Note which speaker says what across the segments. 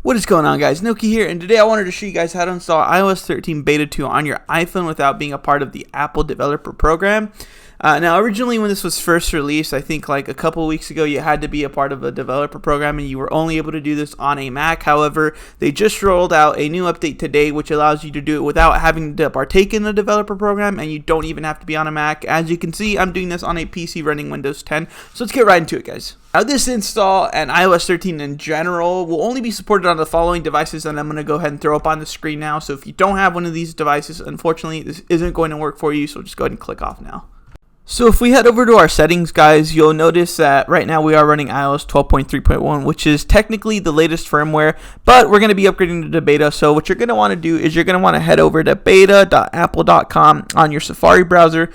Speaker 1: What is going on, guys? Noki here, and today I wanted to show you guys how to install iOS 13 Beta 2 on your iPhone without being a part of the Apple developer program. Now, originally when this was first released, I think like a couple weeks ago, you had to be a part of a developer program and you were only able to do this on a Mac. However, they just rolled out a new update today which allows you to do it without having to partake in the developer program, and you don't even have to be on a Mac. As you can see, I'm doing this on a PC running Windows 10, so let's get right into it, guys. Now, this install and iOS 13 in general will only be supported on the following devices, and I'm going to go ahead and throw up on the screen now. So if you don't have one of these devices, unfortunately, this isn't going to work for you, so just go ahead and click off now. So if we head over to our settings, guys, you'll notice that right now we are running iOS 12.3.1, which is technically the latest firmware, but we're going to be upgrading to the beta. So what you're going to want to do is you're going to want to head over to beta.apple.com on your Safari browser.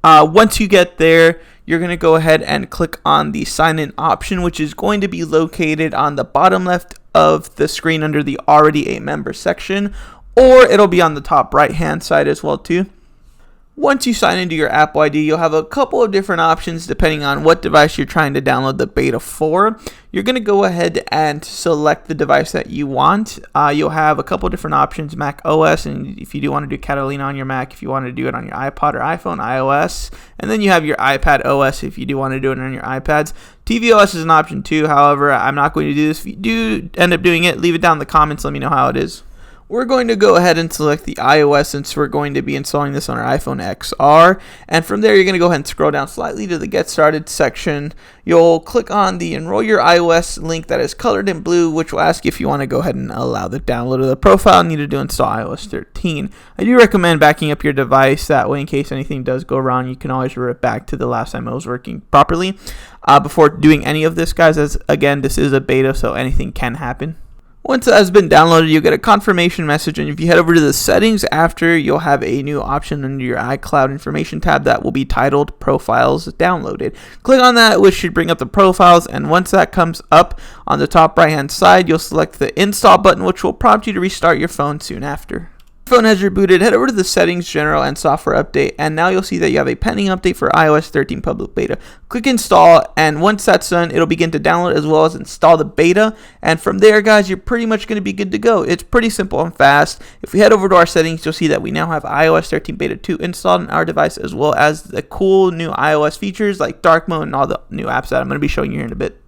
Speaker 1: Once you get there, you're going to go ahead and click on the sign in option, which is going to be located on the bottom left of the screen under the already a member section, or it'll be on the top right hand side as well too. Once you sign into your Apple ID, you'll have a couple of different options depending on what device you're trying to download the beta for. You're going to go ahead and select the device that you want. You'll have a couple of different options, Mac OS, and if you do want to do Catalina on your Mac, if you want to do it on your iPod or iPhone, iOS, and then you have your iPad OS if you do want to do it on your iPads. tvOS is an option too, however, I'm not going to do this. If you do end up doing it, leave it down in the comments, let me know how it is. We're going to go ahead and select the iOS since we're going to be installing this on our iPhone XR. And from there, you're going to go ahead and scroll down slightly to the Get Started section. You'll click on the Enroll Your iOS link that is colored in blue, which will ask if you want to go ahead and allow the download of the profile needed to install iOS 13. I do recommend backing up your device. That way, in case anything does go wrong, you can always revert back to the last time it was working properly. Before doing any of this, guys, as again, this is a beta, so anything can happen. Once it has been downloaded, you'll get a confirmation message, and if you head over to the settings after, you'll have a new option under your iCloud information tab that will be titled Profiles Downloaded. Click on that, which should bring up the profiles, and once that comes up on the top right hand side, you'll select the install button, which will prompt you to restart your phone soon after. Phone has rebooted, head over to the settings, general, and software update, and now you'll see that you have a pending update for iOS 13 public beta. Click install, and once that's done, it'll begin to download as well as install the beta, and from there, guys, you're pretty much going to be good to go. It's pretty simple and fast. If we head over to our settings, you'll see that we now have iOS 13 beta 2 installed on our device, as well as the cool new iOS features like dark mode and all the new apps that I'm going to be showing you here in a bit.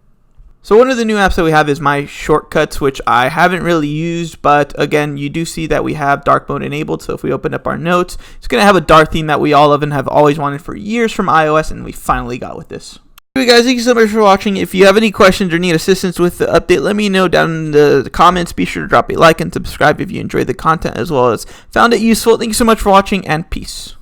Speaker 1: So one of the new apps that we have is My Shortcuts, which I haven't really used, but again, you do see that we have dark mode enabled. So if we open up our notes, it's going to have a dark theme that we all love and have always wanted for years from iOS, and we finally got with this. Anyway, guys, thank you so much for watching. If you have any questions or need assistance with the update, let me know down in the comments. Be sure to drop a like and subscribe if you enjoyed the content as well as found it useful. Thank you so much for watching, and peace.